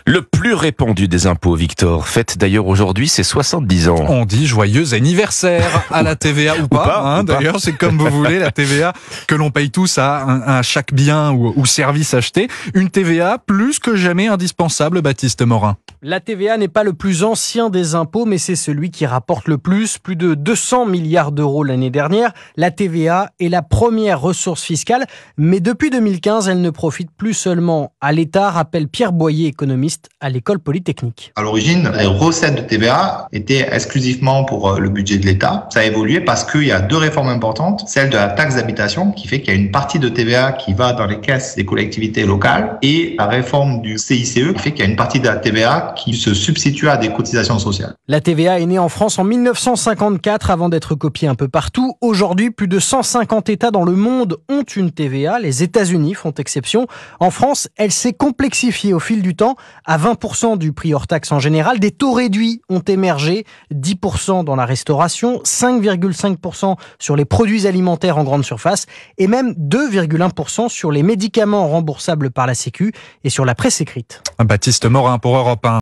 Le plus répandu des impôts, Victor, fête d'ailleurs aujourd'hui ses 70 ans. On dit joyeux anniversaire à la TVA ou pas, d'ailleurs c'est comme vous voulez, la TVA que l'on paye tous à chaque bien ou service acheté. Une TVA plus que jamais indispensable, Baptiste Morin. La TVA n'est pas le plus ancien des impôts, mais c'est celui qui rapporte le plus de 200 milliards d'euros l'année dernière. La TVA est la première ressource fiscale, mais depuis 2015, elle ne profite plus seulement à l'État, rappelle Pierre Boyer, économiste à l'École Polytechnique. À l'origine, les recettes de TVA étaient exclusivement pour le budget de l'État. Ça a évolué parce qu'il y a deux réformes importantes. Celle de la taxe d'habitation, qui fait qu'il y a une partie de TVA qui va dans les caisses des collectivités locales, et la réforme du CICE, qui fait qu'il y a une partie de la TVA qui se substitue à des cotisations sociales. La TVA est née en France en 1954 avant d'être copiée un peu partout. Aujourd'hui, plus de 150 États dans le monde ont une TVA. Les États-Unis font exception. En France, elle s'est complexifiée au fil du temps à 20% du prix hors taxe en général. Des taux réduits ont émergé, 10% dans la restauration, 5,5% sur les produits alimentaires en grande surface et même 2,1% sur les médicaments remboursables par la Sécu et sur la presse écrite. Baptiste Morin pour Europe 1.